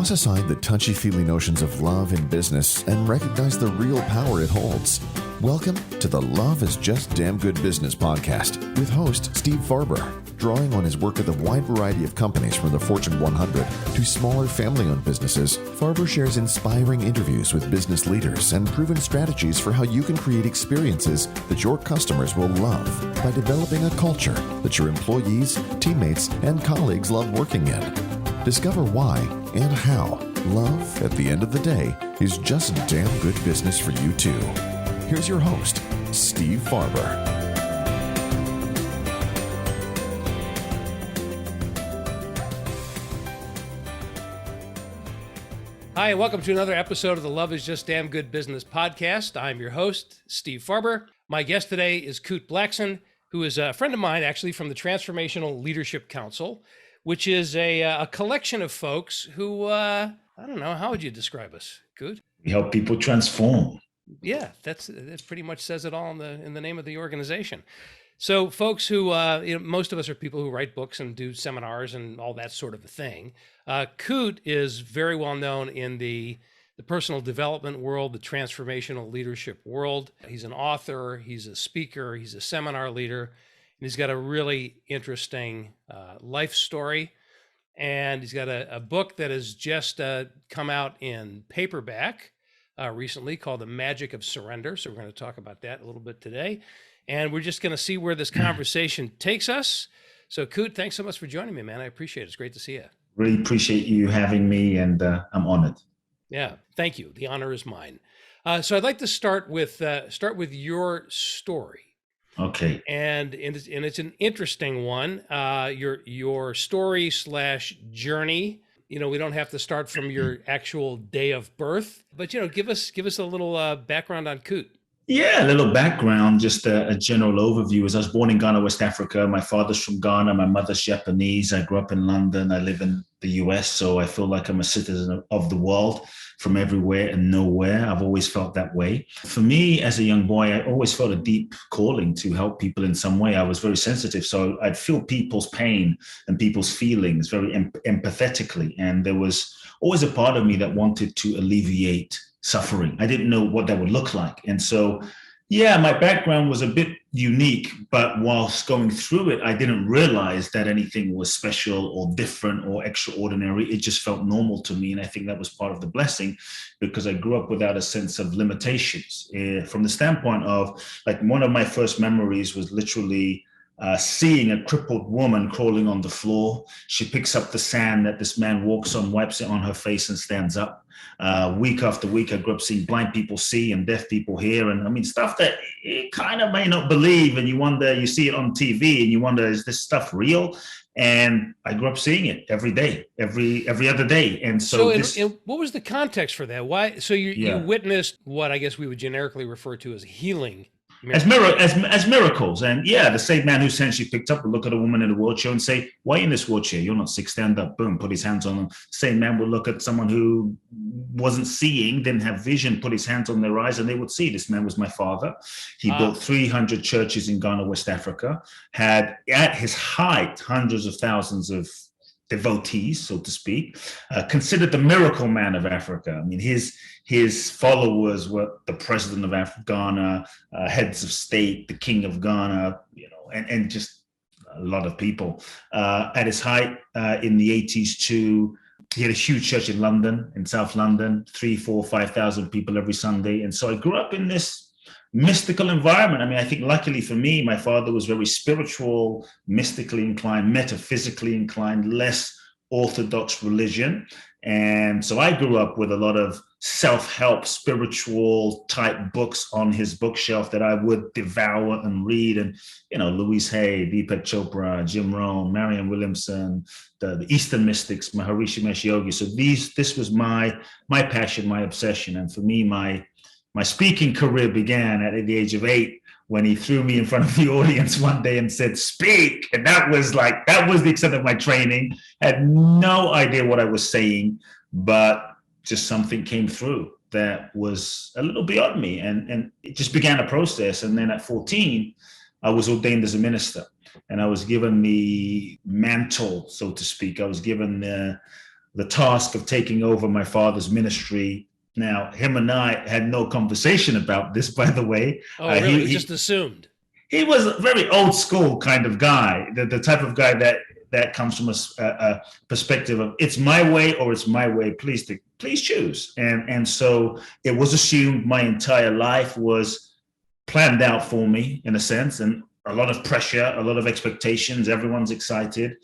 Toss aside the touchy-feely notions of love in business and recognize the real power it holds. Welcome to the Love is Just Damn Good Business podcast with host Steve Farber. Drawing on his work with a wide variety of companies from the Fortune 100 to smaller family-owned businesses, Farber shares inspiring interviews with business leaders and proven strategies for how you can create experiences that your customers will love by developing a culture that your employees, teammates, and colleagues love working in. Discover why and how love, at the end of the day, is just damn good business for you too. Here's your host, Steve Farber. Hi, and welcome to another episode of the Love is Just Damn Good Business podcast. I'm your host, Steve Farber. My guest today is Kute Blackson, who is a friend of mine, actually, from the Transformational Leadership Council, which is a collection of folks who, I don't know, how would you describe us, Kute? We help people transform. Yeah, that pretty much says it all in the name of the organization. So folks who, most of us are people who write books and do seminars and all that sort of a thing. Kute is very well known in the personal development world, the transformational leadership world. He's an author, he's a speaker, he's a seminar leader, and he's got a really interesting life story. And he's got a book that has just come out in paperback recently called The Magic of Surrender. So we're going to talk about that a little bit today. And we're just going to see where this conversation takes us. So, Kute, thanks so much for joining me, man. I appreciate it. It's great to see you. Really appreciate you having me, and I'm honored. Yeah, thank you. The honor is mine. So I'd like to start with your story. Okay. And it's an interesting one. Your story / journey. You know, we don't have to start from your actual day of birth, but give us a little background on Kute. Yeah, a little background, just a general overview. As I was born in Ghana, West Africa. My father's from Ghana. My mother's Japanese. I grew up in London. I live in the US, so I feel like I'm a citizen of the world from everywhere and nowhere. I've always felt that way. For me, as a young boy, I always felt a deep calling to help people in some way. I was very sensitive, so I'd feel people's pain and people's feelings very empathetically. And there was always a part of me that wanted to alleviate suffering. I didn't know what that would look like. And so, yeah, my background was a bit unique, but whilst going through it, I didn't realize that anything was special or different or extraordinary. It just felt normal to me. And I think that was part of the blessing, because I grew up without a sense of limitations. From the standpoint of, like, one of my first memories was literally seeing a crippled woman crawling on the floor. She picks up the sand that this man walks on, wipes it on her face, and stands up. Week after week, I grew up seeing blind people see and deaf people hear. And I mean, stuff that you kind of may not believe. And you wonder, you see it on TV and you wonder, is this stuff real? And I grew up seeing it every day, every other day. And so what was the context for that? Why? So you witnessed what I guess we would generically refer to as healing. As miracles. And yeah, the same man who essentially picked up would look at a woman in a wheelchair and say, why are you in this wheelchair? You're not sick, stand up, boom, put his hands on them. Same man would look at someone who wasn't seeing, didn't have vision, put his hands on their eyes, and they would see. This man was my father. He built 300 churches in Ghana, West Africa, had at his height hundreds of thousands of devotees, so to speak, considered the miracle man of Africa. I mean, his followers were the president of Ghana, heads of state, the king of Ghana, and just a lot of people. At his height in the 80s too, he had a huge church in London, in South London, 3,000, 4,000, 5,000 people every Sunday. And so I grew up in this mystical environment. I mean, I think luckily for me, my father was very spiritual, mystically inclined, metaphysically inclined, less orthodox religion. And so I grew up with a lot of self-help, spiritual type books on his bookshelf that I would devour and read. And, Louise Hay, Deepak Chopra, Jim Rohn, Marianne Williamson, the Eastern mystics, Maharishi Mahesh Yogi. So this was my passion, my obsession. And for me, my speaking career began at the age of 8 when he threw me in front of the audience one day and said, speak. And that was the extent of my training. I had no idea what I was saying, but just something came through that was a little beyond me. And it just began a process. And then at 14, I was ordained as a minister, and I was given the mantle, so to speak. I was given the task of taking over my father's ministry. Now, him and I had no conversation about this, by the way. Oh, really? Just assumed. He was a very old school kind of guy, the type of guy that comes from a perspective of it's my way or it's my way. Please choose. And so it was assumed my entire life was planned out for me in a sense, and a lot of pressure, a lot of expectations. Everyone's excited,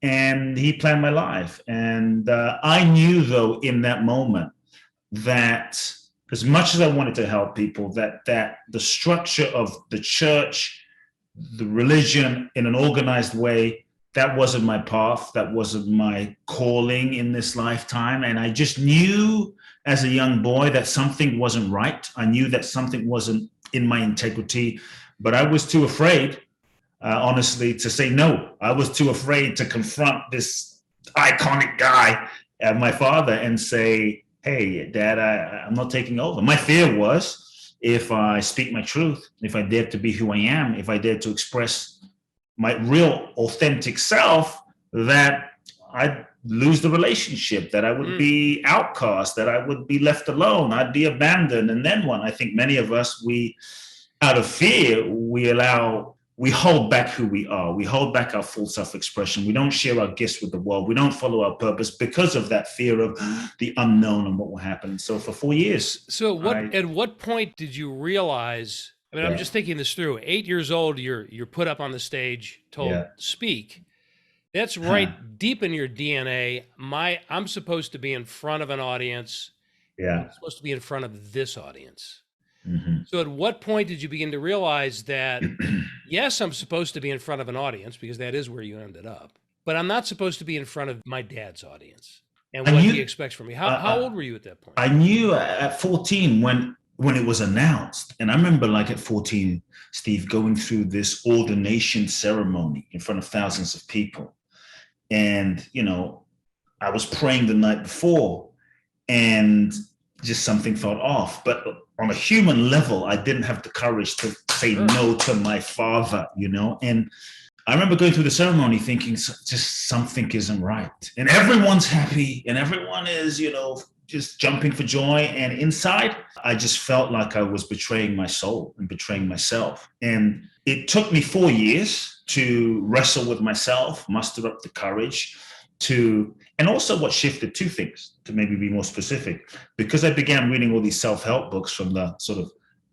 and he planned my life. And I knew, though, in that moment that as much as I wanted to help people, that the structure of the church, the religion in an organized way, that wasn't my path. That wasn't my calling in this lifetime. And I just knew as a young boy that something wasn't right. I knew that something wasn't in my integrity, but I was too afraid, honestly, to say no. I was too afraid to confront this iconic guy, my father, and say, hey, Dad, I'm not taking over. My fear was if I speak my truth, if I dare to be who I am, if I dare to express my real authentic self, that I'd lose the relationship, that I would be outcast, that I would be left alone, I'd be abandoned. And then I think many of us, out of fear, we hold back who we are. We hold back our full self-expression. We don't share our gifts with the world. We don't follow our purpose because of that fear of the unknown and what will happen. So for 4 years. So at what point did you realize, I'm just thinking this through, 8 years old, you're put up on the stage, told speak. That's right deep in your DNA. I'm supposed to be in front of an audience. Yeah. I'm supposed to be in front of this audience. Mm-hmm. So at what point did you begin to realize that, yes, I'm supposed to be in front of an audience because that is where you ended up, but I'm not supposed to be in front of my dad's audience and what he expects from me? How old were you at that point? I knew at 14 when it was announced. And I remember at 14, Steve, going through this ordination ceremony in front of thousands of people. And, I was praying the night before and just something felt off. But on a human level, I didn't have the courage to say no to my father, And I remember going through the ceremony thinking just something isn't right. And everyone's happy and everyone is, just jumping for joy. And inside, I just felt like I was betraying my soul and betraying myself. And it took me 4 years to wrestle with myself, muster up the courage and also what shifted, two things, to maybe be more specific, because I began reading all these self-help books from the sort of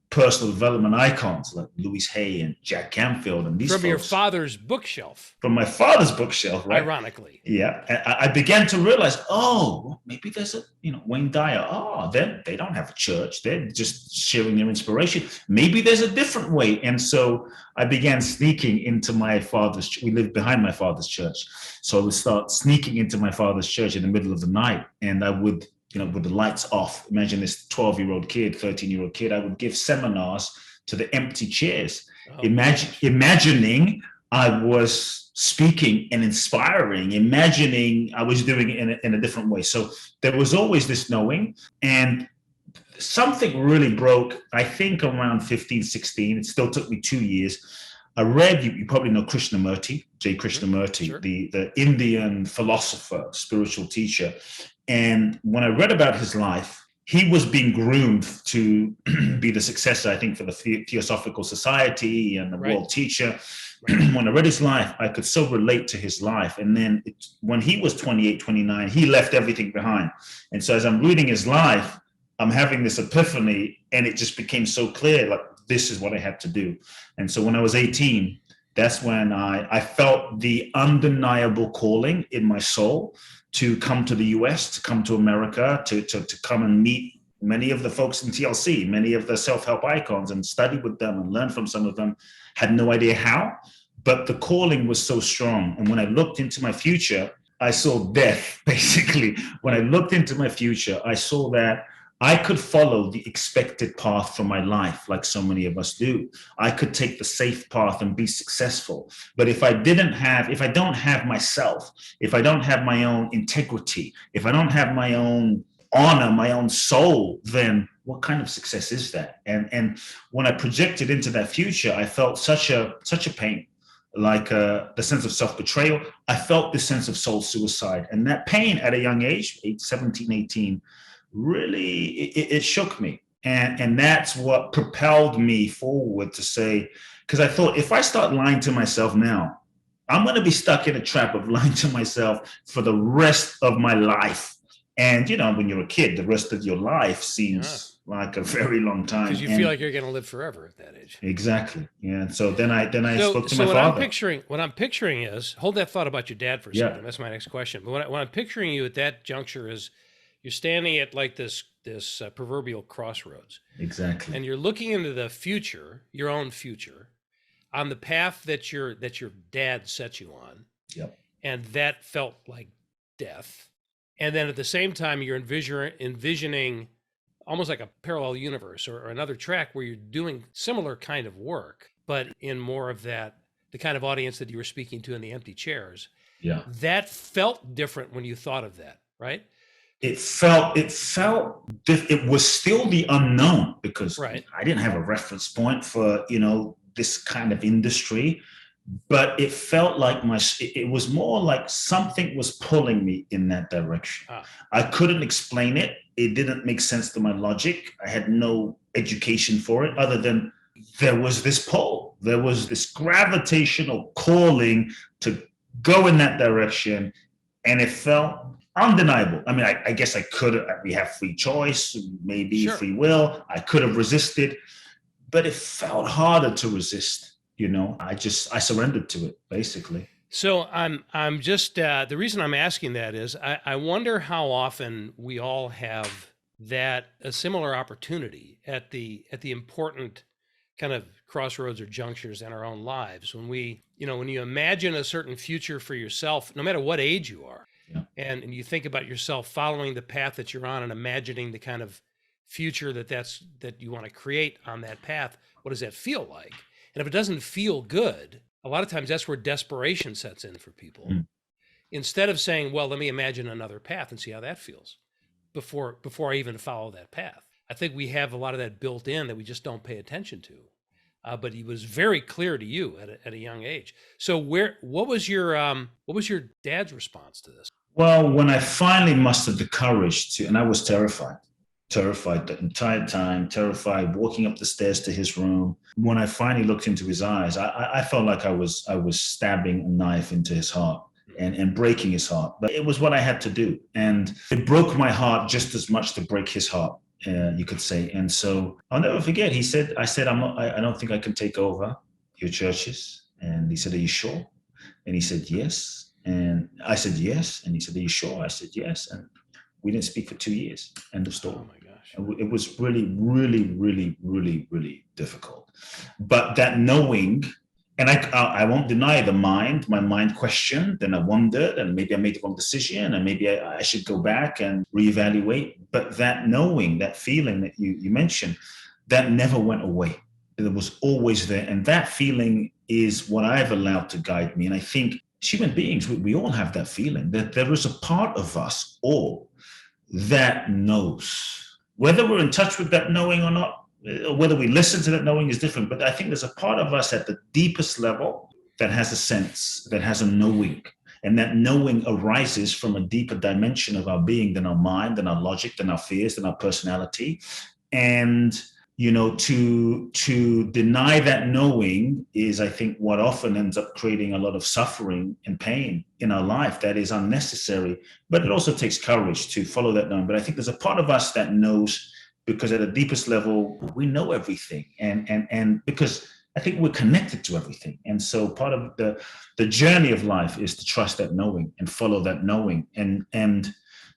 personal development icons like Louise Hay and Jack Canfield and these from folks. Your father's bookshelf. From my father's bookshelf, right? Ironically. Yeah. And I began to realize, maybe there's Wayne Dyer. They don't have a church. They're just sharing their inspiration. Maybe there's a different way. And so I began sneaking into my father's. We lived behind my father's church. So I would start sneaking into my father's church in the middle of the night. And I would, with the lights off, imagine this 12-year-old kid, 13-year-old kid, I would give seminars to the empty chairs, imagining I was speaking and inspiring, imagining I was doing it in a different way. So there was always this knowing, and something really broke, I think around 15, 16. It still took me 2 years. I read, you probably know Krishnamurti, J. Krishnamurti, Sure. the Indian philosopher, spiritual teacher. And when I read about his life, he was being groomed to be the successor, I think, for the Theosophical Society and the world teacher. When I read his life, I could so relate to his life. And then when he was 28, 29, he left everything behind. And so as I'm reading his life, I'm having this epiphany, and it just became so clear, like, this is what I had to do. And so when I was 18, that's when I felt the undeniable calling in my soul to come to the US, to come to America, to come and meet many of the folks in TLC, many of the self-help icons, and study with them and learn from some of them. Had no idea how, but the calling was so strong. And when I looked into my future, I saw death, basically. When I looked into my future, I saw that I could follow the expected path for my life, like so many of us do. I could take the safe path and be successful. But if I don't have myself, if I don't have my own integrity, if I don't have my own honor, my own soul, then what kind of success is that? And when I projected into that future, I felt such a pain, like the sense of self-betrayal. I felt this sense of soul suicide. And that pain at a young age, 17, 18, really, it shook me. And that's what propelled me forward to say, because I thought, if I start lying to myself now, I'm going to be stuck in a trap of lying to myself for the rest of my life. And, when you're a kid, the rest of your life seems like a very long time. Because you feel like you're going to live forever at that age. Exactly. Yeah. So then I spoke to my what father. What I'm picturing is, hold that thought about your dad for a second. That's my next question. But what I'm picturing you at that juncture is, you're standing at like this proverbial crossroads. Exactly. And you're looking into the future, your own future, on the path that your dad set you on. Yep. And that felt like death. And then at the same time, you're envisioning almost like a parallel universe or another track where you're doing similar kind of work, but in more of the kind of audience that you were speaking to in the empty chairs. Yeah. That felt different when you thought of that, right? It was still the unknown, because I didn't have a reference point for, this kind of industry. But it felt like it was more like something was pulling me in that direction. I couldn't explain it. It didn't make sense to my logic. I had no education for it other than there was this pull. There was this gravitational calling to go in that direction. And it felt undeniable. I mean, I guess we have free choice, maybe free will. I could have resisted, but it felt harder to resist. I surrendered to it, basically. So I'm just, the reason I'm asking that is I wonder how often we all have a similar opportunity at the important kind of crossroads or junctures in our own lives. When when you imagine a certain future for yourself, no matter what age you are, and you think about yourself following the path that you're on and imagining the kind of future that you want to create on that path, what does that feel like? And if it doesn't feel good, a lot of times that's where desperation sets in for people. Instead of saying, well, let me imagine another path and see how that feels before I even follow that path. I think we have a lot of that built in that we just don't pay attention to. But he was very clear to you at a young age. So what was your dad's response to this? Well, when I finally mustered the courage and I was terrified the entire time, terrified, walking up the stairs to his room. When I finally looked into his eyes, I felt like I was stabbing a knife into his heart and breaking his heart. But it was what I had to do. And it broke my heart just as much to break his heart, you could say. And so I'll never forget, I said, I don't think I can take over your churches. And he said, are you sure? And he said, yes. And I said, yes. And he said, are you sure? I said, yes. And we didn't speak for 2 years. End of story. Oh my gosh. It was really, really, really, really, really difficult. But that knowing, and I won't deny my mind questioned, and I wondered, and maybe I made the wrong decision, and maybe I should go back and reevaluate. But that knowing, that feeling that you mentioned, that never went away. It was always there. And that feeling is what I've allowed to guide me. And I think human beings, we all have that feeling that there is a part of us all that knows. Whether we're in touch with that knowing or not, or whether we listen to that knowing is different. But I think there's a part of us at the deepest level that has a sense, that has a knowing. And that knowing arises from a deeper dimension of our being than our mind, than our logic, than our fears, than our personality. And to deny that knowing is, I think, what often ends up creating a lot of suffering and pain in our life that is unnecessary. But it also takes courage to follow that knowing. But I think there's a part of us that knows, because at the deepest level, we know everything. And because I think we're connected to everything. And so part of the journey of life is to trust that knowing and follow that knowing and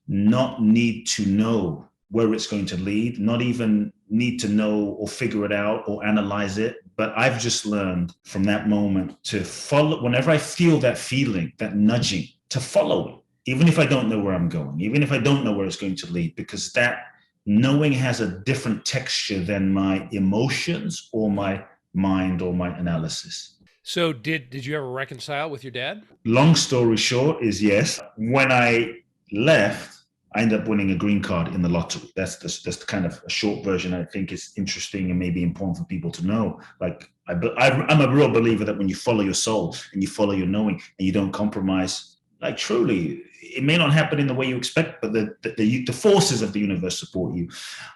not need to know where it's going to lead, not even need to know or figure it out or analyze it. But I've just learned from that moment to follow, whenever I feel that feeling, that nudging, to follow it, even if I don't know where I'm going, even if I don't know where it's going to lead, because that knowing has a different texture than my emotions or my mind or my analysis. So did you ever reconcile with your dad? Long story short is yes. When I left, I ended up winning a green card in the lottery. That's the kind of a short version I think is interesting and maybe important for people to know. Like, I'm a real believer that when you follow your soul and you follow your knowing and you don't compromise, like truly, it may not happen in the way you expect, but the forces of the universe support you.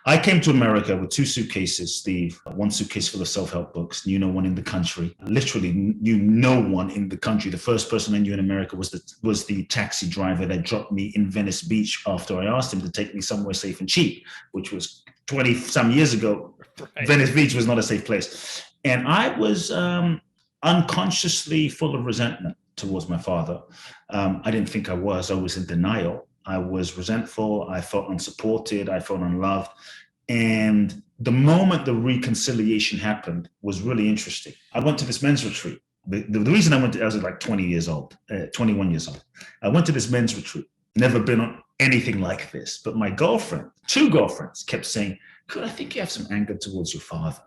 I came to America with 2 suitcases, Steve. One suitcase full of self-help books, knew no one in the country, literally knew no one in the country. The first person I knew in America was the taxi driver that dropped me in Venice Beach after I asked him to take me somewhere safe and cheap, which was 20 some years ago. Right. Venice Beach was not a safe place. And I was unconsciously full of resentment towards my father. I didn't think I was in denial. I was resentful. I felt unsupported. I felt unloved. And the moment the reconciliation happened was really interesting. I went to this men's retreat. The reason I was like 21 years old. I went to this men's retreat. Never been on anything like this. But my girlfriend, 2 girlfriends, kept saying, "Could I think you have some anger towards your father?"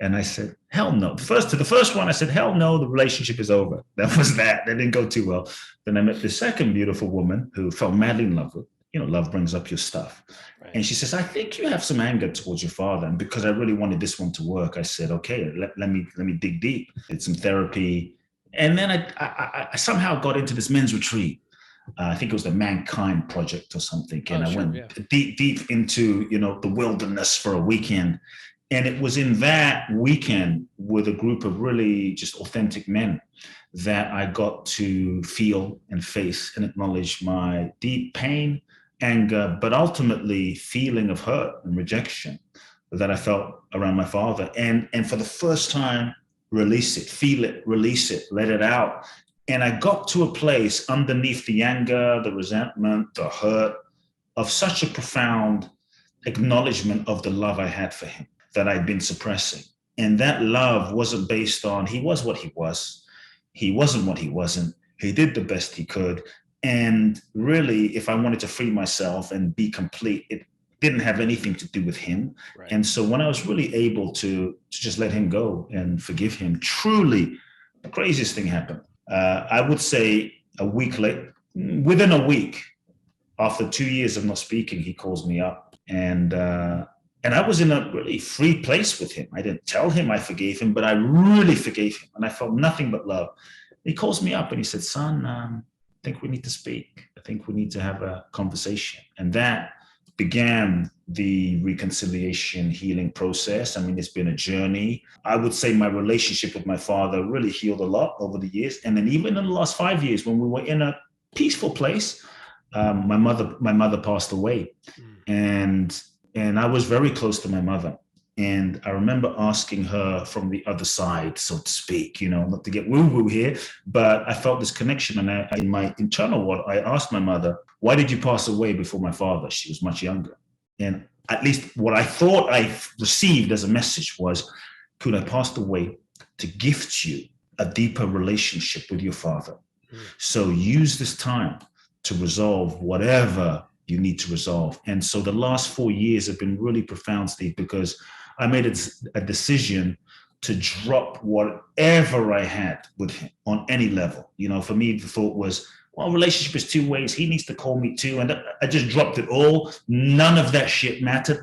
And I said, hell no. To the first one, I said, hell no, the relationship is over. That was that. That didn't go too well. Then I met the second beautiful woman who fell madly in love with. Love brings up your stuff. Right. And she says, "I think you have some anger towards your father." And because I really wanted this one to work, I said, okay, let me dig deep. Did some therapy. And then I somehow got into this men's retreat. I think it was the Mankind Project or something. And I went deep into, the wilderness for a weekend. And it was in that weekend with a group of really just authentic men that I got to feel and face and acknowledge my deep pain, anger, but ultimately feeling of hurt and rejection that I felt around my father. And for the first time, release it, feel it, release it, let it out. And I got to a place underneath the anger, the resentment, the hurt, of such a profound acknowledgement of the love I had for him that I'd been suppressing. And that love wasn't based on he was what he was. He wasn't what he wasn't. He did the best he could. And really, if I wanted to free myself and be complete, it didn't have anything to do with him. Right. And so when I was really able to just let him go and forgive him, truly, the craziest thing happened. I would say within a week, after 2 years of not speaking, he calls me up. And I was in a really free place with him. I didn't tell him I forgave him, but I really forgave him. And I felt nothing but love. He calls me up and he said, "Son, I think we need to speak. I think we need to have a conversation." And that began the reconciliation healing process. I mean, it's been a journey. I would say my relationship with my father really healed a lot over the years. And then even in the last 5 years, when we were in a peaceful place, my mother passed away. And I was very close to my mother. And I remember asking her from the other side, so to speak, not to get woo-woo here, but I felt this connection. And in my internal world, I asked my mother, "Why did you pass away before my father?" She was much younger. And at least what I thought I received as a message was, "Could I passed away to gift you a deeper relationship with your father? So use this time to resolve whatever you need to resolve." And so the last 4 years have been really profound, Steve, because I made a decision to drop whatever I had with him on any level. For me, the thought was, well, relationship is 2 ways. He needs to call me too. And I just dropped it all. None of that shit mattered.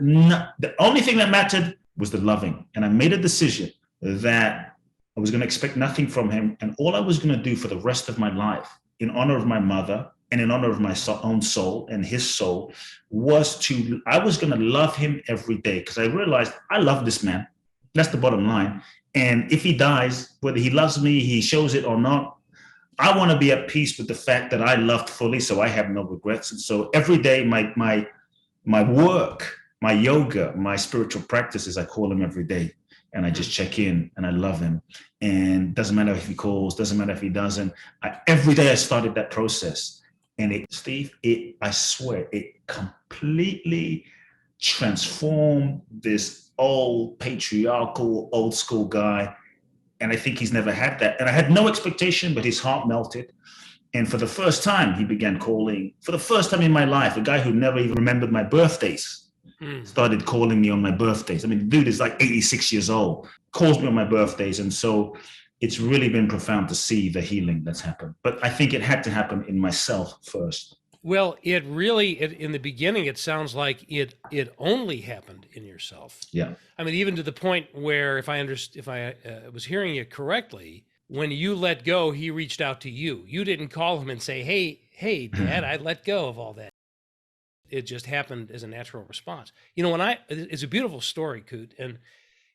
The only thing that mattered was the loving. And I made a decision that I was going to expect nothing from him. And all I was going to do for the rest of my life, in honor of my mother and in honor of my own soul and his soul, I was going to love him every day, because I realized I love this man. That's the bottom line. And if he dies, whether he loves me, he shows it or not, I want to be at peace with the fact that I loved fully, so I have no regrets. And so every day, my work, my yoga, my spiritual practices, I call him every day. And I just check in and I love him. And doesn't matter if he calls, doesn't matter if he doesn't. Every day I started that process. And I swear, it completely transformed this old patriarchal, old school guy. And I think he's never had that. And I had no expectation, but his heart melted. And for the first time, he began calling. For the first time in my life, a guy who never even remembered my birthdays started calling me on my birthdays. I mean, the dude is like 86 years old, calls me on my birthdays. And so it's really been profound to see the healing that's happened. But I think it had to happen in myself first. Well, in the beginning, it sounds like it only happened in yourself. Yeah. I mean, even to the point where, if I was hearing you correctly, when you let go, he reached out to you. You didn't call him and say, "Hey, Dad, I let go of all that." It just happened as a natural response. It's a beautiful story, Kute, and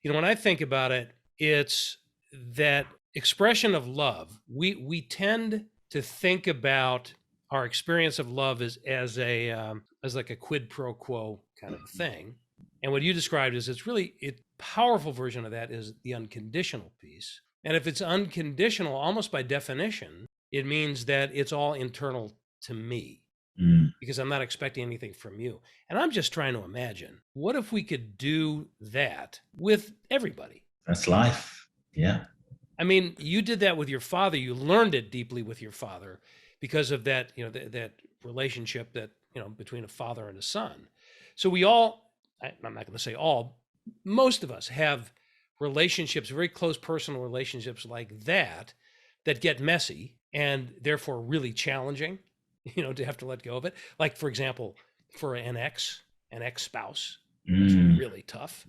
when I think about it, it's that expression of love. We tend to think about our experience of love as like a quid pro quo kind of thing. And what you described is powerful version of that is the unconditional piece. And if it's unconditional, almost by definition, it means that it's all internal to me because I'm not expecting anything from you. And I'm just trying to imagine, what if we could do that with everybody? That's life. Yeah. I mean, you did that with your father. You learned it deeply with your father because of that, that relationship that, between a father and a son. So I'm not going to say all, most of us have relationships, very close personal relationships like that get messy and therefore really challenging, to have to let go of it. Like, for example, for an ex-spouse, it's really tough.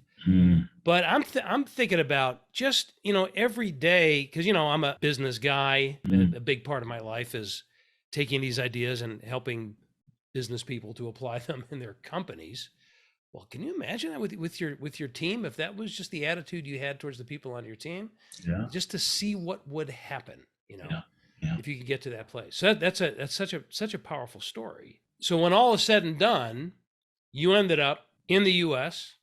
But I'm thinking about just, every day, because, I'm a business guy. A big part of my life is taking these ideas and helping business people to apply them in their companies. Well, can you imagine that with your team? If that was just the attitude you had towards the people on your team, just to see what would happen, if you could get to that place. So that's such a powerful story. So when all is said and done, you ended up in the U.S.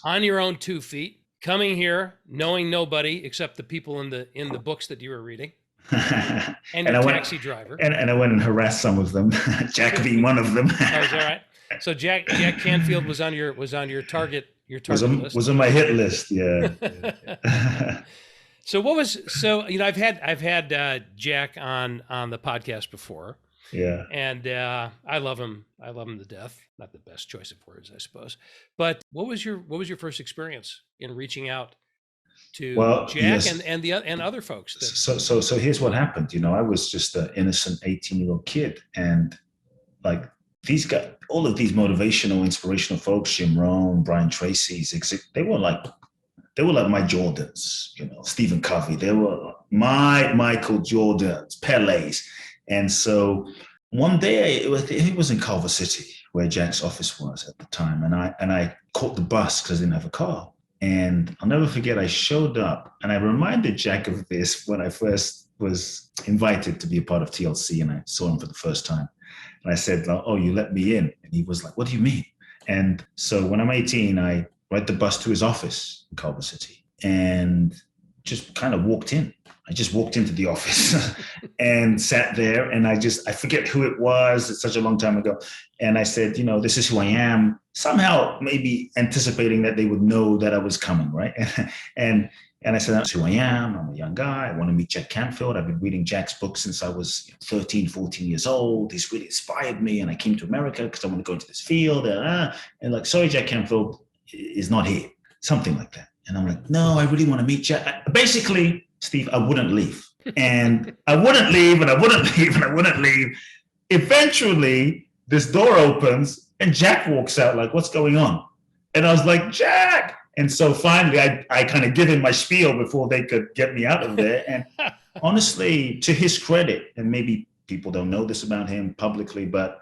on your own 2 feet, coming here, knowing nobody except the people in the books that you were reading. And your taxi driver. And I went and harassed some of them, Jack being one of them. Oh, is that right? So Jack Canfield was on your target list. Was on my hit list, yeah. So I've had Jack on the podcast before. Yeah. And I love him. I love him to death. Not the best choice of words, I suppose. But what was your first experience in reaching out to Jack and other folks? So here's what happened. I was just an innocent 18-year-old kid, and like these guys, all of these motivational, inspirational folks, Jim Rohn, Brian Tracy, they were like my Jordans. Stephen Covey. They were my Michael Jordans, Pele's. And so one day it was in Culver City where Jack's office was at the time. And I caught the bus because I didn't have a car. And I'll never forget, I showed up and I reminded Jack of this when I first was invited to be a part of TLC and I saw him for the first time. And I said, "Oh, you let me in?" And he was like, "What do you mean?" And so when I'm 18, I ride the bus to his office in Culver City and just kind of walked in. I just walked into the office and sat there, and I forget who it was. It's such a long time ago. And I said, "This is who I am," somehow maybe anticipating that they would know that I was coming, right? And I said, "That's who I am. I'm a young guy. I want to meet Jack Canfield. I've been reading Jack's books since I was 13, 14 years old. He's really inspired me, and I came to America because I want to go into this field. And like, sorry, Jack Canfield is not here." Something like that. And I'm like, "No, I really want to meet Jack." Basically, Steve, I wouldn't leave. And I wouldn't leave, and I wouldn't leave, and I wouldn't leave. Eventually, this door opens, and Jack walks out like, "What's going on?" And I was like, "Jack!" And so finally, I kind of give him my spiel before they could get me out of there. And honestly, to his credit, and maybe people don't know this about him publicly, but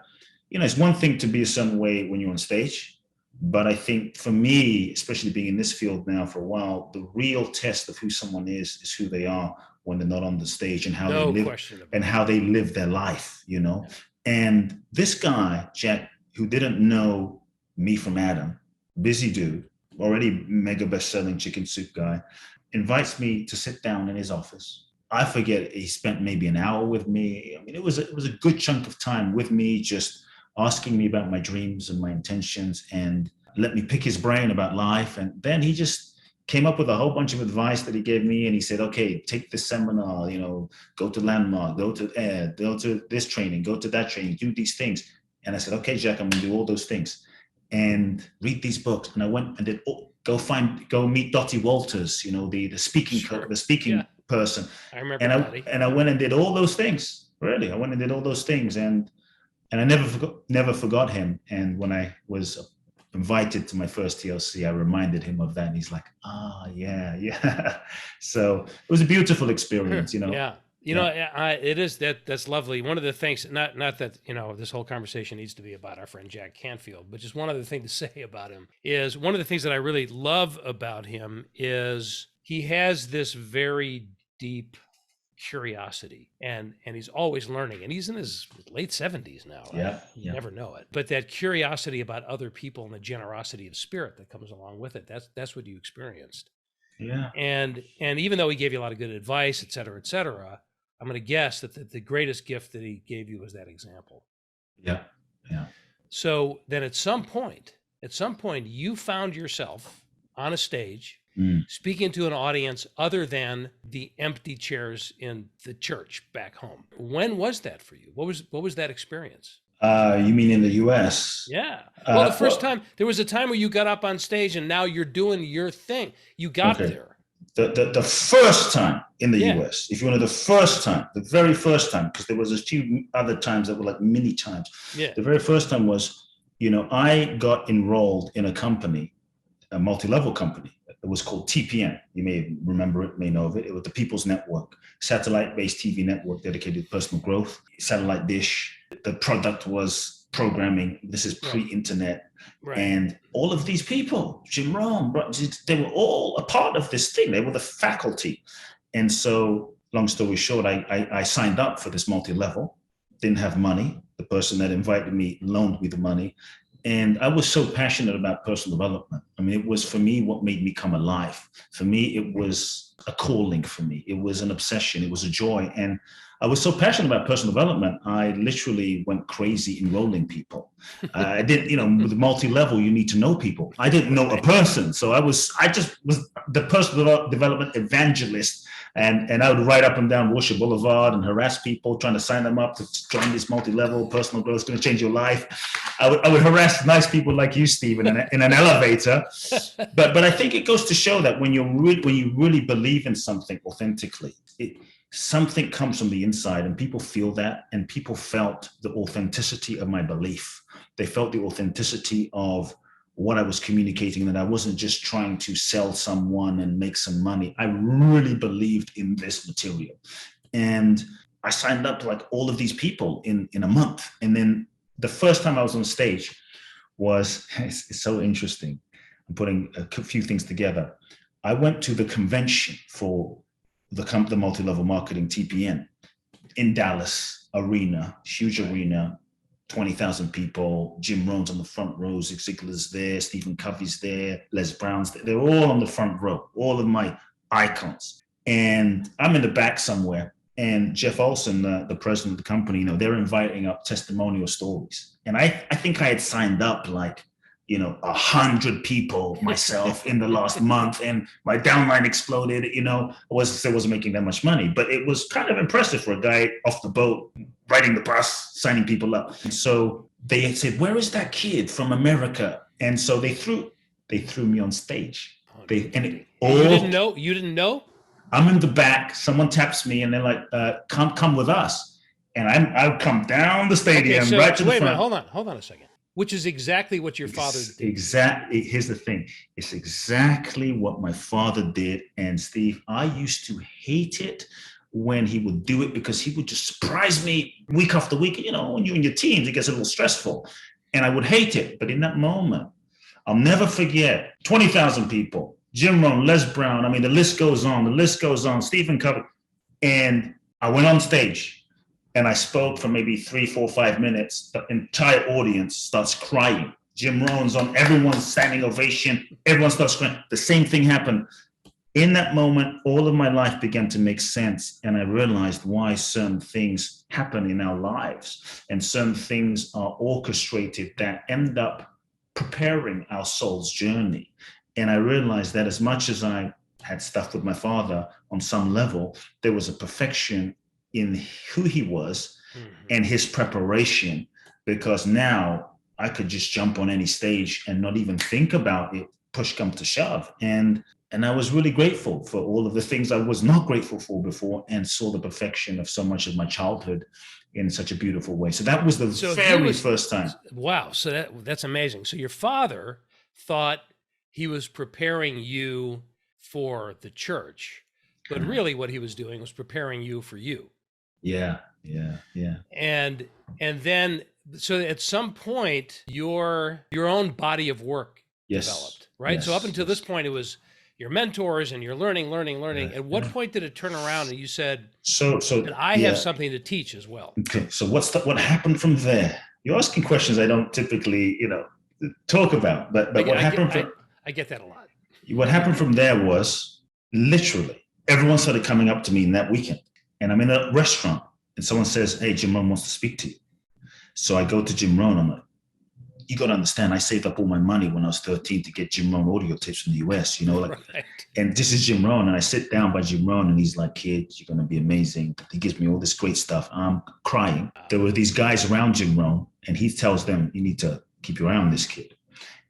it's one thing to be a certain way when you're on stage. But I think for me, especially being in this field now for a while, the real test of who someone is who they are when they're not on the stage and how they live their life, And this guy, Jack, who didn't know me from Adam, busy dude, already mega best-selling chicken soup guy, invites me to sit down in his office. I forget, he spent maybe an hour with me. I mean, it was a good chunk of time with me, just asking me about my dreams and my intentions and let me pick his brain about life. And then he just came up with a whole bunch of advice that he gave me. And he said, "Okay, take this seminar, go to Landmark, go to this training, go to that training, do these things." And I said, "Okay, Jack, I'm going to do all those things and read these books." And I went and did go meet Dottie Walters, the speaking person. I remember. And I went and did all those things. Really, I went and did all those things. And And I never forgot him. And when I was invited to my first TLC, I reminded him of that. And he's like, yeah. So it was a beautiful experience, Yeah. It is that's lovely. One of the things, not that, this whole conversation needs to be about our friend Jack Canfield, but just one other thing to say about him is one of the things that I really love about him is he has this very deep curiosity and he's always learning, and he's in his late 70s now, right? Yeah. You never know it, but that curiosity about other people and the generosity of spirit that comes along with it, that's what you experienced. Yeah. And even though he gave you a lot of good advice, et cetera, I'm going to guess that the greatest gift that he gave you was that example. Yeah. So then at some point, you found yourself on a stage speaking to an audience other than the empty chairs in the church back home. When was that for you? What was that experience? You mean in the US? Yeah. Well, the first time, there was a time where you got up on stage and now you're doing your thing. You got there. The first time in the US, if you wanted the first time, the very first time, because there was a few other times that were like mini times. Yeah. The very first time was, I got enrolled in a company, a multi-level company. It was called TPN. You may remember it, may know of it. It was the People's Network, satellite-based TV network dedicated to personal growth, satellite dish. The product was programming. This is pre-internet. Right. And all of these people, Jim Rohn, they were all a part of this thing. They were the faculty. And so, long story short, I signed up for this multi-level, didn't have money. The person that invited me loaned me the money. And I was so passionate about personal development. I mean, it was for me what made me come alive. For me, it was a calling for me. It was an obsession. It was a joy. And I was so passionate about personal development, I literally went crazy enrolling people. I didn't, with multi-level, you need to know people. I didn't know a person. So I just was the personal development evangelist. And I would ride up and down Wilshire Boulevard and harass people, trying to sign them up to join this multi-level personal growth. It's going to change your life. I would harass nice people like you, Steve, in an elevator. But I think it goes to show that when you really believe in something authentically, something comes from the inside, and people feel that, and people felt the authenticity of my belief. They felt the authenticity of what I was communicating, that I wasn't just trying to sell someone and make some money. I really believed in this material. And I signed up to like all of these people in a month. And then the first time I was on stage it's so interesting. I'm putting a few things together. I went to the convention for the multi-level marketing TPN in Dallas arena, huge arena, 20,000 people. Jim Rohn's on the front row, Zig Ziglar's there, Stephen Covey's there, Les Brown's there. They're all on the front row, all of my icons. And I'm in the back somewhere. And Jeff Olson, the president of the company, they're inviting up testimonial stories. And I think I had signed up like, 100 people myself in the last month, and my downline exploded. I wasn't making that much money, but it was kind of impressive for a guy off the boat, riding the bus, signing people up. And so they said, "Where is that kid from America?" And so they threw me on stage. You didn't know? I'm in the back. Someone taps me, and they're like, "Come with us." And I come down the stadium right to the front. Wait a minute, hold on a second. Which is exactly what your father did. Exactly. Here's the thing. It's exactly what my father did. And Steve, I used to hate it when he would do it, because he would just surprise me week after week. When you're in your teens, it gets a little stressful. And I would hate it. But in that moment, I'll never forget 20,000 people, Jim Rohn, Les Brown. I mean, the list goes on, Stephen Covey. And I went on stage. And I spoke for maybe 3, 4, 5 minutes. The entire audience starts crying. Jim Rohn's on, everyone's standing ovation. Everyone starts crying. The same thing happened. In that moment, all of my life began to make sense. And I realized why certain things happen in our lives. And certain things are orchestrated that end up preparing our soul's journey. And I realized that as much as I had stuff with my father on some level, there was a perfection in who he was and his preparation, because now I could just jump on any stage and not even think about it, push come to shove. And And I was really grateful for all of the things I was not grateful for before, and saw the perfection of so much of my childhood in such a beautiful way. So that was the very first time. Wow. So that's amazing. So your father thought he was preparing you for the church, but really what he was doing was preparing you for you. Yeah. And then, so at some point, your own body of work developed, right? Yes, so up until this point, it was your mentors and you're learning. At what point did it turn around and you said, so I have something to teach as well? Okay, so what happened from there? You're asking questions I don't typically, talk about, but what happened I get that a lot. What happened from there was literally everyone started coming up to me in that weekend, and I'm in a restaurant and someone says, "Hey, Jim Rohn wants to speak to you." So I go to Jim Rohn. I'm like, you got to understand, I saved up all my money when I was 13 to get Jim Rohn audio tapes from the US, Right. And this is Jim Rohn. And I sit down by Jim Rohn and he's like, "Kid, you're going to be amazing." He gives me all this great stuff. I'm crying. There were these guys around Jim Rohn and he tells them, "You need to keep your eye on this kid."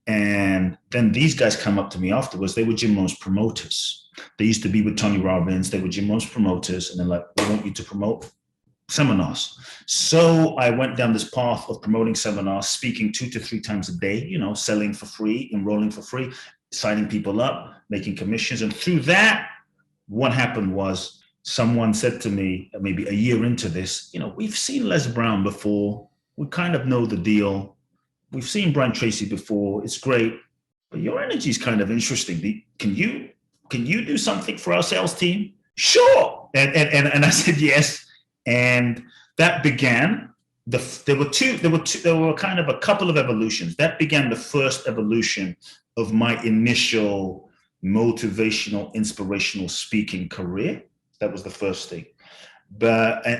And then these guys come up to me afterwards. They were Jim Rohn's promoters. They used to be with Tony Robbins. They were Jim Rohn's promoters. And they're like, "We want you to promote seminars." So I went down this path of promoting seminars, speaking 2 to 3 times a day, selling for free, enrolling for free, signing people up, making commissions. And through that, what happened was someone said to me, maybe a year into this, "We've seen Les Brown before. We kind of know the deal. We've seen Brian Tracy before. It's great, but your energy is kind of interesting. Can you do something for our sales team?" "Sure." And I said yes. And that began there were kind of a couple of evolutions. That began the first evolution of my initial motivational, inspirational speaking career. That was the first thing.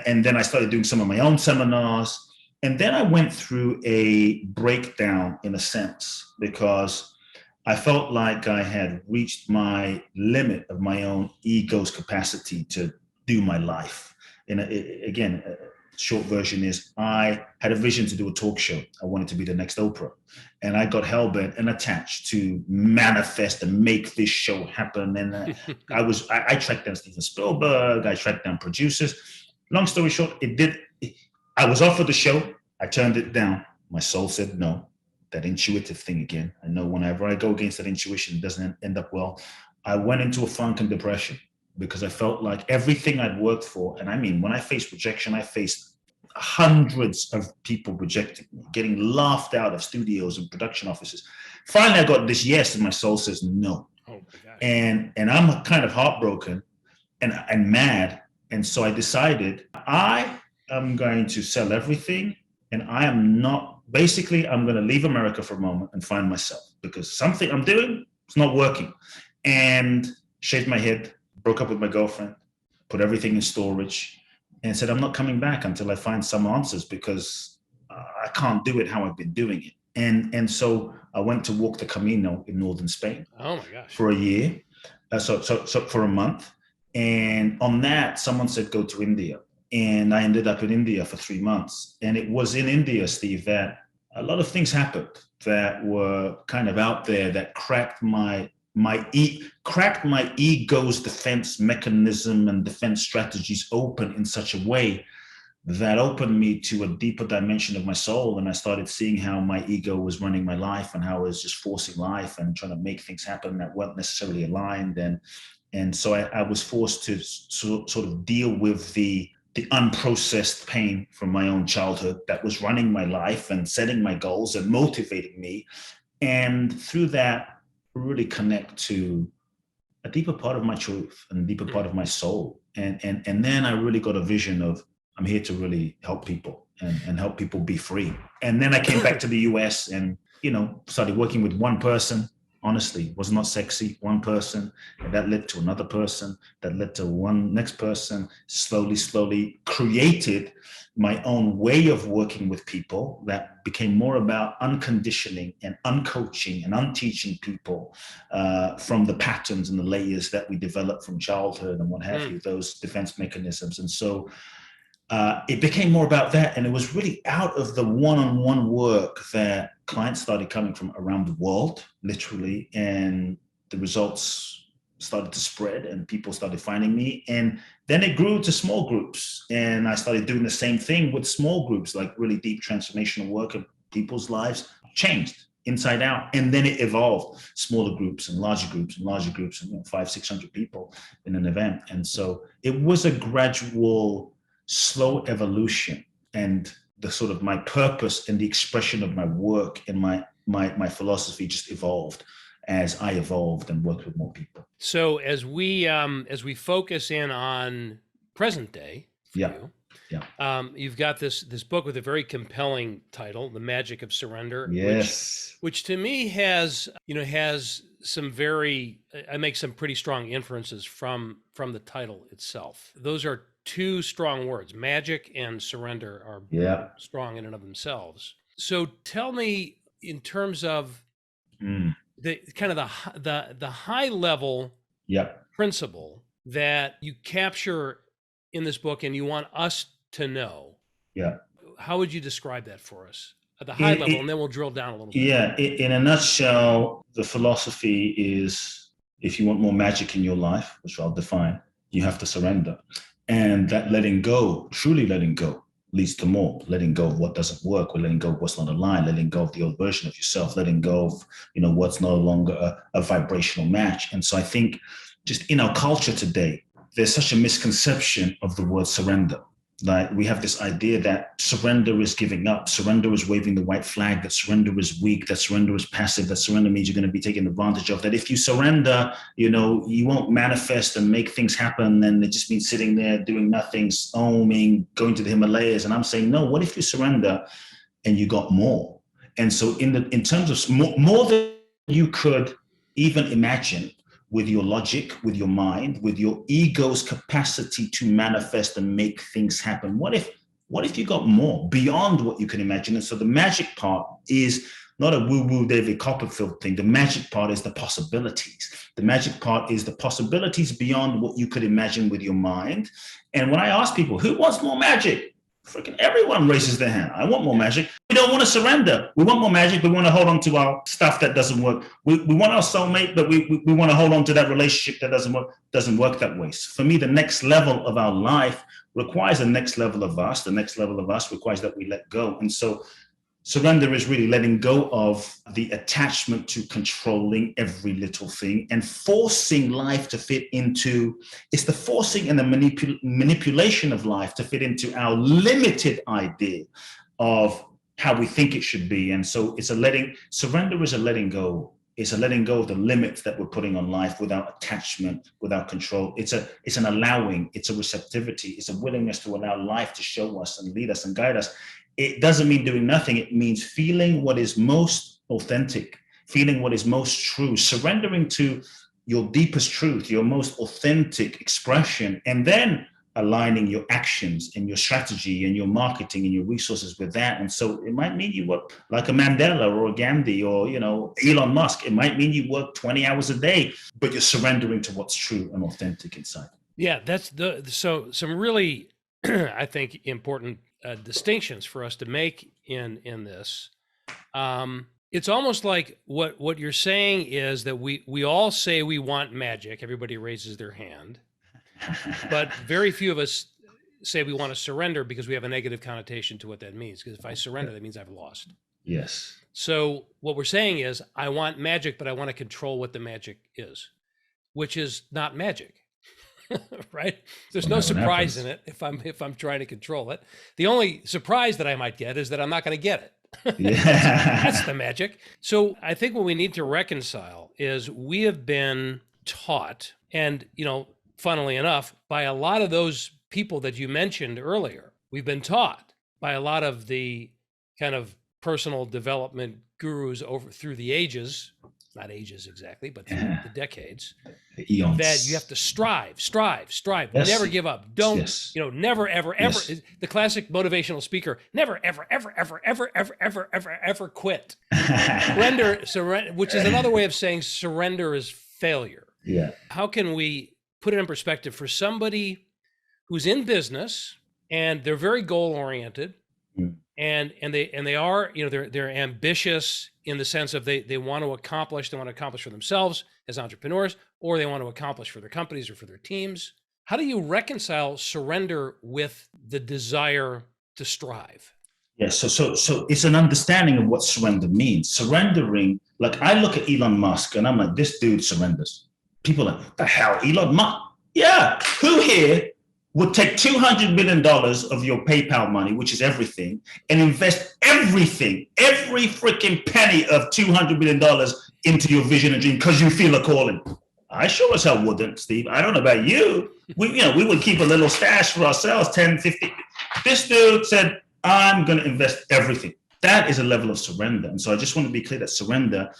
And then I started doing some of my own seminars. And then I went through a breakdown in a sense, because I felt like I had reached my limit of my own ego's capacity to do my life. And again, short version is I had a vision to do a talk show. I wanted to be the next Oprah. And I got hell-bent and attached to manifest and make this show happen. And I tracked down Steven Spielberg. I tracked down producers. Long story short, I was offered the show. I turned it down. My soul said no. That intuitive thing again. I know whenever I go against that intuition, it doesn't end up well. I went into a funk and depression because I felt like everything I'd worked for, and I mean, when I faced rejection, I faced hundreds of people rejecting me, getting laughed out of studios and production offices. Finally, I got this yes, and my soul says no. Oh my gosh. And I'm kind of heartbroken and mad. And so I decided I am going to sell everything, and I'm going to leave America for a moment and find myself, because something I'm doing is not working. And shaved my head, broke up with my girlfriend, put everything in storage, and said, I'm not coming back until I find some answers, because I can't do it how I've been doing it. And so I went to walk the Camino in northern Spain. Oh my gosh. For a year, so for a month. And on that, someone said, go to India. And I ended up in India for 3 months. And it was in India, Steve, that a lot of things happened that were kind of out there that cracked my ego's defense mechanism and defense strategies open in such a way that opened me to a deeper dimension of my soul. And I started seeing how my ego was running my life and how I was just forcing life and trying to make things happen that weren't necessarily aligned. And so I was forced to sort of deal with the unprocessed pain from my own childhood that was running my life and setting my goals and motivating me. And through that, really connect to a deeper part of my truth and a deeper part of my soul. And then I really got a vision of, I'm here to really help people and help people be free. And then I came back to the US and, started working with one person. Honestly, was not sexy, one person, and that led to another person, that led to one next person, slowly created my own way of working with people that became more about unconditioning and uncoaching and unteaching people from the patterns and the layers that we develop from childhood and what have you, those defense mechanisms. And so it became more about that. And it was really out of the one-on-one work that clients started coming from around the world, literally. And the results started to spread and people started finding me. And then it grew to small groups. And I started doing the same thing with small groups, like really deep transformational work of people's lives changed inside out. And then it evolved, smaller groups and larger groups and larger groups, and 500-600 people in an event. And so it was a gradual, slow evolution. And the sort of my purpose and the expression of my work and my philosophy just evolved as I evolved and worked with more people. So as we focus in on present day for you, you've got this book with a very compelling title, The Magic of Surrender. Yes. Which to me has some I make some pretty strong inferences from the title itself. Those are two strong words. Magic and surrender are strong in and of themselves. So tell me, in terms of the kind of the high level principle that you capture in this book and you want us to know. How would you describe that for us at the high level? And then we'll drill down a little bit. In a nutshell, the philosophy is, if you want more magic in your life, which I'll define, you have to surrender. And that letting go, truly letting go, leads to more. Letting go of what doesn't work, or letting go of what's not aligned, letting go of the old version of yourself, letting go of what's no longer a vibrational match. And so I think just in our culture today, there's such a misconception of the word surrender. Like, we have this idea that surrender is giving up, surrender is waving the white flag, that surrender is weak, that surrender is passive, that surrender means you're going to be taken advantage of, that if you surrender, you won't manifest and make things happen, and it just means sitting there doing nothing, oming, going to the Himalayas. And I'm saying, no, what if you surrender and you got more? And so in terms of more than you could even imagine, with your logic, with your mind, with your ego's capacity to manifest and make things happen. What if you got more beyond what you can imagine? And so the magic part is not a woo-woo David Copperfield thing. The magic part is the possibilities. The magic part is the possibilities beyond what you could imagine with your mind. And when I ask people, who wants more magic? Freaking everyone raises their hand. I want more magic. We don't want to surrender. We want more magic. We want to hold on to our stuff that doesn't work. We want our soulmate, but we want to hold on to that relationship that doesn't work that way. So for me, the next level of our life requires the next level of us. The next level of us requires that we let go. And so surrender is really letting go of the attachment to controlling every little thing and forcing life to fit into, it's the forcing and the manipulation of life to fit into our limited idea of how we think it should be. And so surrender is a letting go. It's a letting go of the limits that we're putting on life without attachment, without control. It's an allowing, it's a receptivity, it's a willingness to allow life to show us and lead us and guide us. It doesn't mean doing nothing. It means feeling what is most authentic, feeling what is most true, surrendering to your deepest truth, your most authentic expression, and then aligning your actions and your strategy and your marketing and your resources with that. And so it might mean you work like a Mandela or a Gandhi or, Elon Musk. It might mean you work 20 hours a day, but you're surrendering to what's true and authentic inside. Yeah, that's so some really, I think, important distinctions for us to make in this. It's almost like what you're saying is that we all say we want magic. Everybody raises their hand, but very few of us say we want to surrender because we have a negative connotation to what that means. Because if I surrender, that means I've lost. Yes. So what we're saying is, I want magic, but I want to control what the magic is, which is not magic. Right? There's no surprise in it if I'm trying to control it. The only surprise that I might get is that I'm not going to get it. Yeah. That's the magic. So I think what we need to reconcile is we have been taught, and funnily enough, by a lot of those people that you mentioned earlier, we've been taught by a lot of the kind of personal development gurus through the ages, not ages exactly, but through the decades, eons, that you have to strive, yes. never give up. Don't, yes. Never, ever, yes. ever. The classic motivational speaker, never, ever, ever, ever, ever, ever, ever, ever, ever quit. Surrender, which is another way of saying surrender is failure. Yeah. How can we put it in perspective for somebody who's in business and they're very goal oriented they are, they're ambitious in the sense of they want to accomplish for themselves as entrepreneurs, or they want to accomplish for their companies or for their teams. How do you reconcile surrender with the desire to strive? Yeah, so it's an understanding of what surrender means. Surrendering, like I look at Elon Musk and I'm like, this dude surrenders. People are like, the hell, Elon Musk? Yeah, who here would take $200 million of your PayPal money, which is everything, and invest everything, every freaking penny of $200 million into your vision and dream because you feel a calling? I sure as hell wouldn't, Steve. I don't know about you. We would keep a little stash for ourselves, 10, 50. This dude said, I'm going to invest everything. That is a level of surrender. And so I just want to be clear that surrender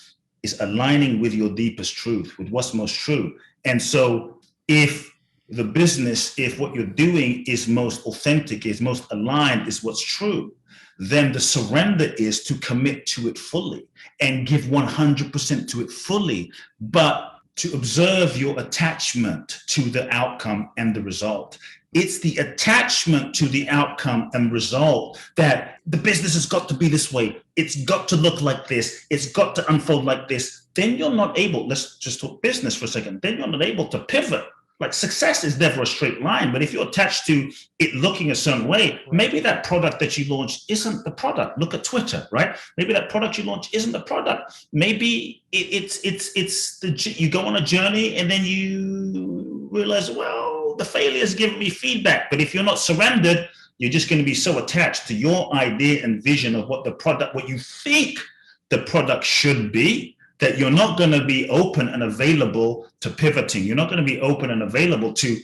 is aligning with your deepest truth, with what's most true. And so if what you're doing is most authentic, is most aligned, is what's true, then the surrender is to commit to it fully and give 100% to it fully, but to observe your attachment to the outcome and the result. It's the attachment to the outcome and result that the business has got to be this way. It's got to look like this. It's got to unfold like this. Then you're not able, let's just talk business for a second. Then you're not able to pivot. Like success is never a straight line, but if you're attached to it looking a certain way, maybe that product that you launched isn't the product. Look at Twitter, right? Maybe that product you launched isn't the product. Maybe you go on a journey and then you realize, well, the failure is giving me feedback. But if you're not surrendered, you're just going to be so attached to your idea and vision of what you think the product should be, that you're not going to be open and available to pivoting. You're not going to be open and available to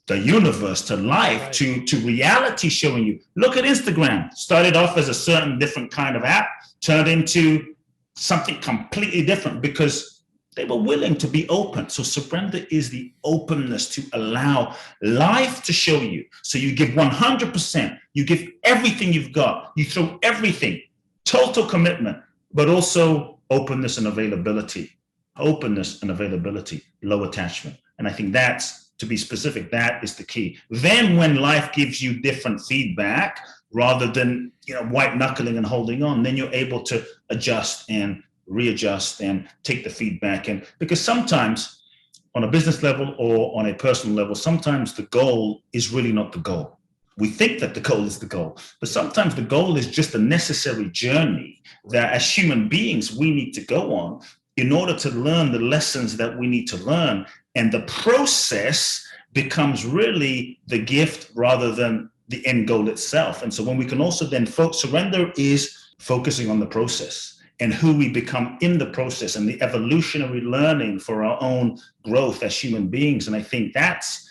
the universe, to life, right, to reality showing you. Look at Instagram. Started off as a certain different kind of app, turned into something completely different because they were willing to be open. So surrender is the openness to allow life to show you. So you give 100%, you give everything you've got, you throw everything, total commitment, but also openness and availability, low attachment. And I think that's, to be specific, that is the key. Then when life gives you different feedback, rather than white knuckling and holding on, then you're able to adjust and readjust and take the feedback. And because sometimes on a business level or on a personal level, sometimes the goal is really not the goal. We think that the goal is the goal, but sometimes the goal is just a necessary journey that as human beings, we need to go on in order to learn the lessons that we need to learn. And the process becomes really the gift rather than the end goal itself. And so when we can also then surrender is focusing on the process and who we become in the process and the evolutionary learning for our own growth as human beings. And I think that's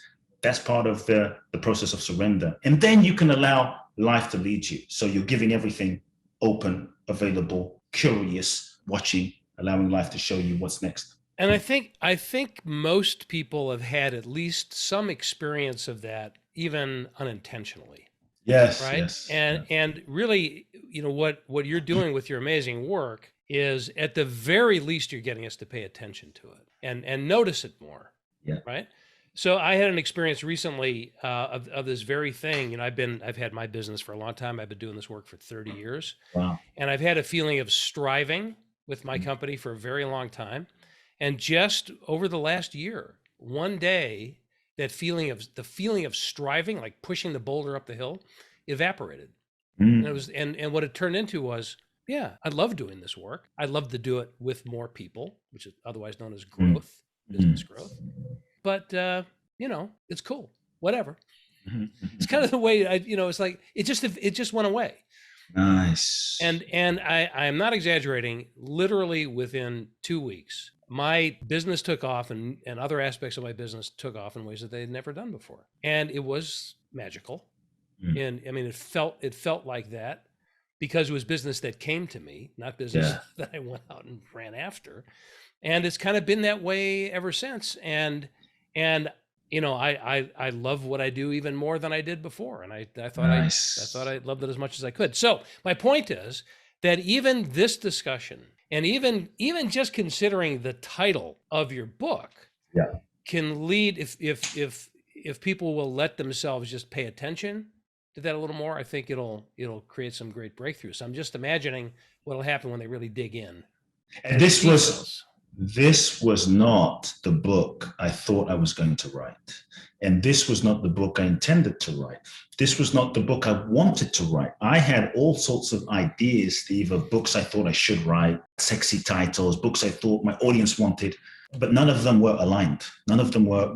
part of the process of surrender. And then you can allow life to lead you. So you're giving everything open, available, curious, watching, allowing life to show you what's next. And I think most people have had at least some experience of that, even unintentionally. Yes. Right. Yes, and really, what you're doing with your amazing work is at the very least, you're getting us to pay attention to it and notice it more. Yeah. Right. So I had an experience recently of this very thing. I've had my business for a long time. I've been doing this work for 30 years. Wow. And I've had a feeling of striving with my company for a very long time. And just over the last year, one day, the feeling of striving, like pushing the boulder up the hill, evaporated. And it was, and what it turned into was, yeah, I love doing this work. I love to do it with more people, which is otherwise known as growth, business growth. But, it's cool, whatever. It's kind of the way it's like, it just went away. Nice. And I am not exaggerating. Literally within 2 weeks, my business took off and other aspects of my business took off in ways that they had never done before. And it was magical. And it felt like that because it was business that came to me, not business that I went out and ran after. And it's kind of been that way ever since. And I love what I do even more than I did before. And I thought I loved it as much as I could. So my point is that even this discussion and even just considering the title of your book can lead, if people will let themselves just pay attention did that a little more, I think it'll create some great breakthroughs. So I'm just imagining what'll happen when they really dig in. And this was not the book I thought I was going to write. And this was not the book I intended to write. This was not the book I wanted to write. I had all sorts of ideas, Steve, of books I thought I should write, sexy titles, books I thought my audience wanted, but none of them were aligned. None of them were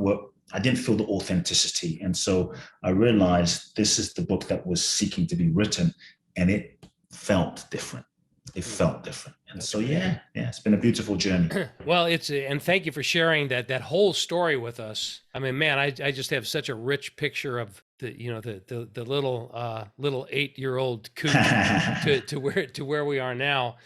I didn't feel the authenticity. And so I realized this is the book that was seeking to be written, and it felt different. It felt different. And so, yeah, it's been a beautiful journey. Well, and thank you for sharing that whole story with us. I mean, man, I just have such a rich picture of the little 8-year-old Kute to where we are now.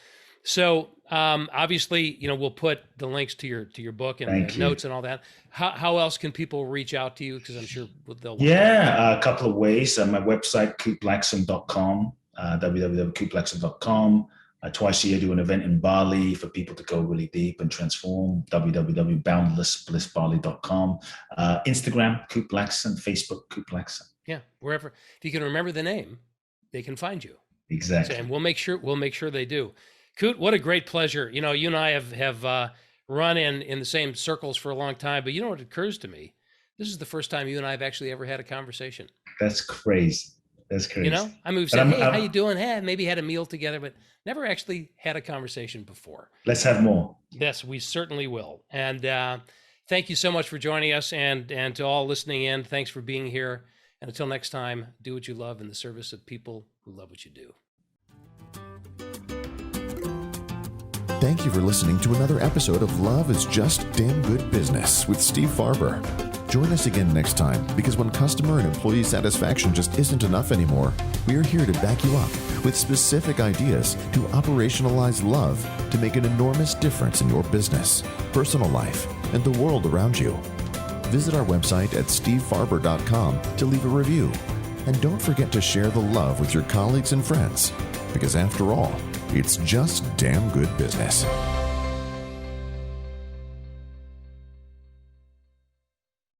So obviously, we'll put the links to your book and the notes and all that. How else can people reach out to you? Because I'm sure they'll. Yeah, a couple of ways. My website, kuteblackson.com, www.kuteblackson.com. Twice a year, do an event in Bali for people to go really deep and transform. www.boundlessblissbali.com. Instagram, Kute Blackson. Facebook, Kute Blackson. Yeah, wherever. If you can remember the name, they can find you. Exactly. So, and we'll make sure they do. Kute, what a great pleasure. You and I have run in the same circles for a long time, but what occurs to me? This is the first time you and I have actually ever had a conversation. That's crazy. That's crazy. I mean, we've said, hey, how you doing? Hey, maybe had a meal together, but never actually had a conversation before. Let's have more. Yes, we certainly will. And thank you so much for joining us, and to all listening in, thanks for being here. And until next time, do what you love in the service of people who love what you do. Thank you for listening to another episode of Love is Just Damn Good Business with Steve Farber. Join us again next time, because when customer and employee satisfaction just isn't enough anymore, we are here to back you up with specific ideas to operationalize love to make an enormous difference in your business, personal life, and the world around you. Visit our website at stevefarber.com to leave a review. And don't forget to share the love with your colleagues and friends, because after all, it's just damn good business.